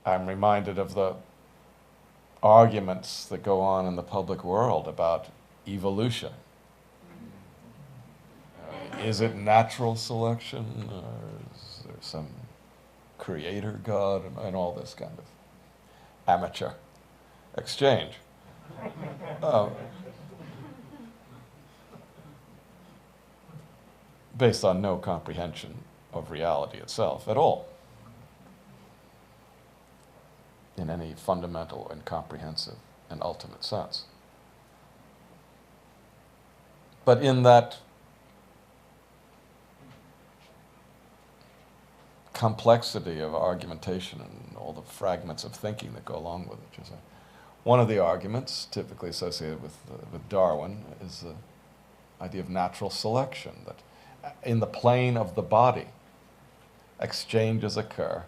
I'm reminded of the arguments that go on in the public world about evolution. Is it natural selection, or is there some creator God, and all this kind of amateur exchange? Based on no comprehension of reality itself at all, in any fundamental and comprehensive and ultimate sense. But in that complexity of argumentation and all the fragments of thinking that go along with it, one of the arguments typically associated with Darwin is the idea of natural selection, that in the plane of the body, exchanges occur,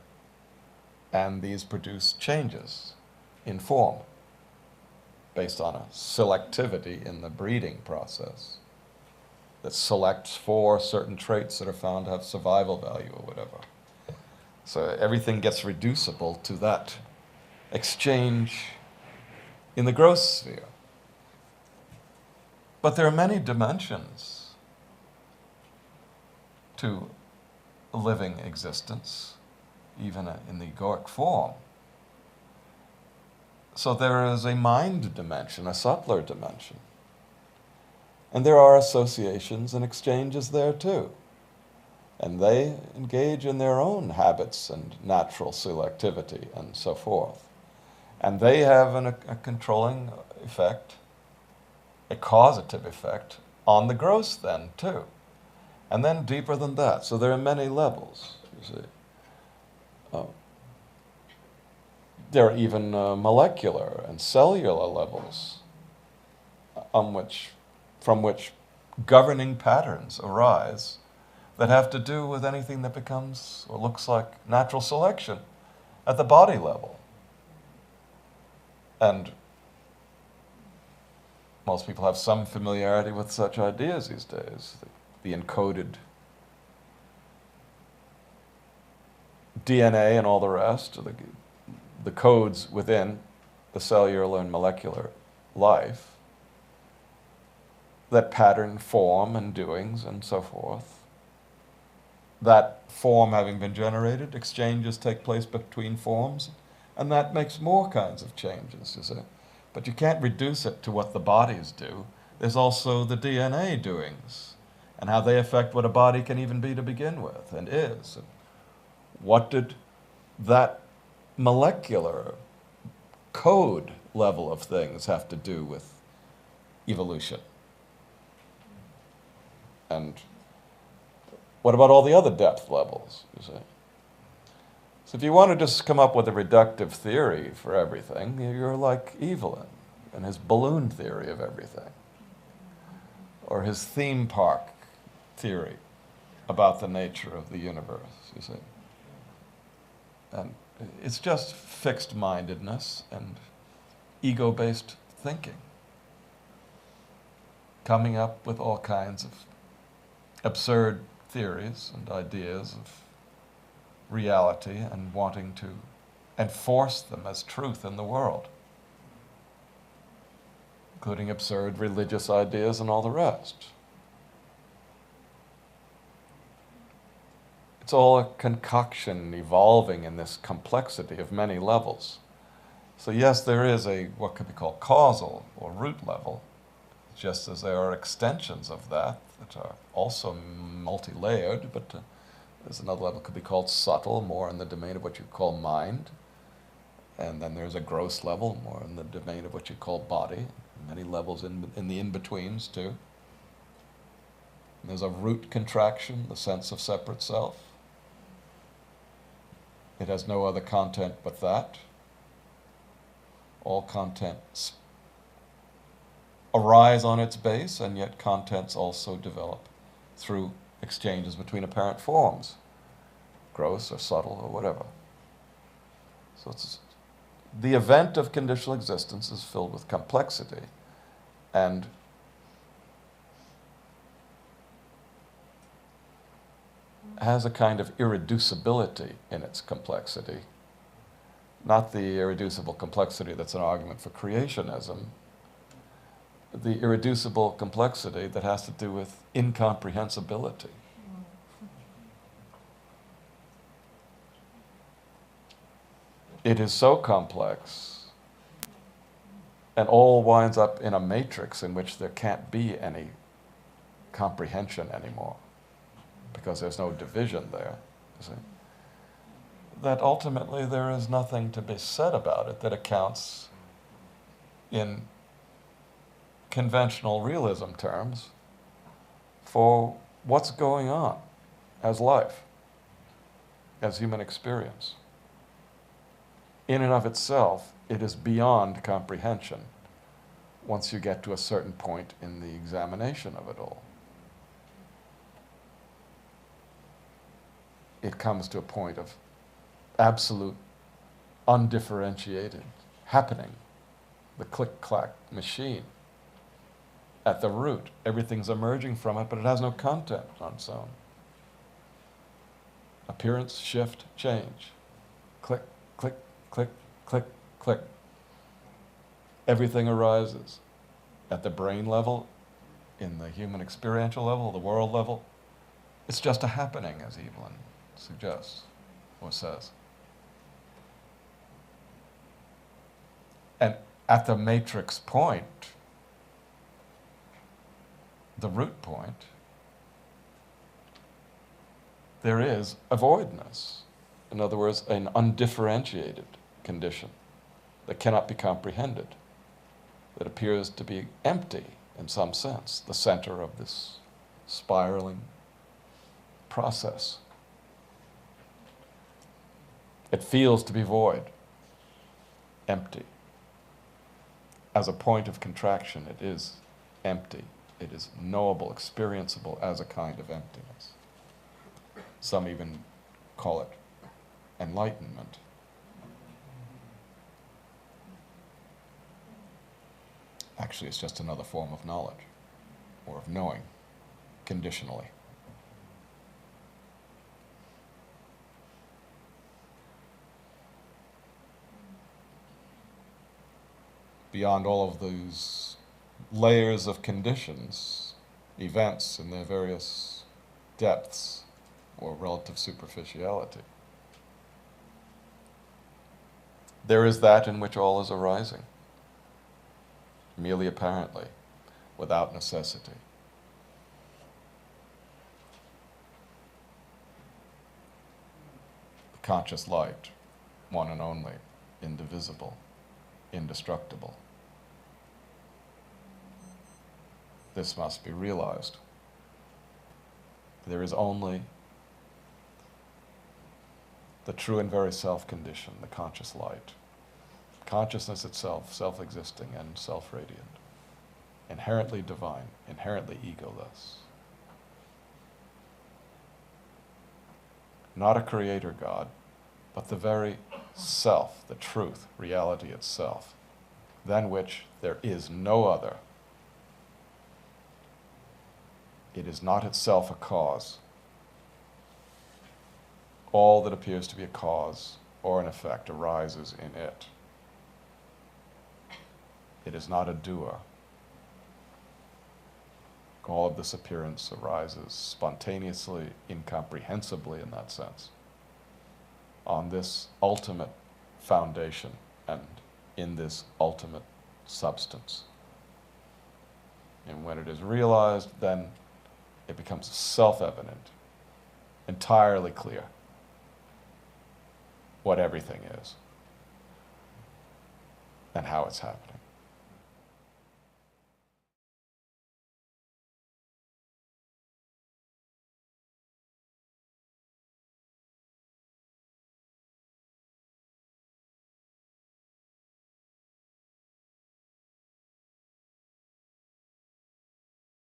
and these produce changes in form based on a selectivity in the breeding process that selects for certain traits that are found to have survival value or whatever. So everything gets reducible to that exchange in the gross sphere. But there are many dimensions to living existence, even in the egoic form. So there is a mind dimension, a subtler dimension. And there are associations and exchanges there too. And they engage in their own habits and natural selectivity and so forth. And they have a controlling effect, a causative effect on the gross then too. And then deeper than that. So there are many levels, you see. There are even molecular and cellular levels from which governing patterns arise that have to do with anything that becomes or looks like natural selection at the body level. And most people have some familiarity with such ideas these days. The encoded DNA and all the rest, the codes within the cellular and molecular life that pattern form and doings and so forth. That form having been generated, exchanges take place between forms, and that makes more kinds of changes, you see. But you can't reduce it to what the bodies do. There's also the DNA doings, and how they affect what a body can even be to begin with, and is. And what did that molecular code level of things have to do with evolution? And what about all the other depth levels, you see? So if you want to just come up with a reductive theory for everything, you're like Evelyn and his balloon theory of everything, or his theme park theory about the nature of the universe, you see. And it's just fixed-mindedness and ego-based thinking, coming up with all kinds of absurd theories and ideas of reality and wanting to enforce them as truth in the world, including absurd religious ideas and all the rest. It's all a concoction evolving in this complexity of many levels. So yes, there is a what could be called causal or root level, just as there are extensions of that are also multi-layered, but there's another level could be called subtle, more in the domain of what you call mind. And then there's a gross level, more in the domain of what you call body. Many levels in the in-betweens too. And there's a root contraction, the sense of separate self. It has no other content but that. All contents arise on its base, and yet contents also develop through exchanges between apparent forms, gross or subtle or whatever. So the event of conditional existence is filled with complexity, and has a kind of irreducibility in its complexity not the irreducible complexity that's an argument for creationism, the irreducible complexity that has to do with incomprehensibility. It is so complex, and all winds up in a matrix in which there can't be any comprehension anymore, because there's no division there, you see, that ultimately there is nothing to be said about it that accounts in conventional realism terms for what's going on as life, as human experience. In and of itself, it is beyond comprehension once you get to a certain point in the examination of it all. It comes to a point of absolute, undifferentiated happening, the click-clack machine. At the root, everything's emerging from it, but it has no content on its own. Appearance, shift, change. Click, click, click, click, click. Everything arises at the brain level, in the human experiential level, the world level. It's just a happening, as Evelyn suggests or says. And at the matrix point, the root point, there is a voidness. In other words, an undifferentiated condition that cannot be comprehended, that appears to be empty in some sense, the center of this spiraling process. It feels to be void, empty. As a point of contraction, it is empty. It is knowable, experienceable as a kind of emptiness. Some even call it enlightenment. Actually, it's just another form of knowledge, or of knowing, conditionally. Beyond all of those layers of conditions, events in their various depths or relative superficiality, there is that in which all is arising, merely apparently, without necessity. The conscious light, one and only, indivisible, indestructible. This must be realized. There is only the true and very self condition, the conscious light. Consciousness itself, self-existing and self-radiant, inherently divine, inherently egoless. Not a creator God, but the very self, the truth, reality itself, than which there is no other. It is not itself a cause. All that appears to be a cause or an effect arises in it. It is not a doer. All of this appearance arises spontaneously, incomprehensibly in that sense, on this ultimate foundation and in this ultimate substance. And when it is realized, then it becomes self-evident, entirely clear what everything is and how it's happening.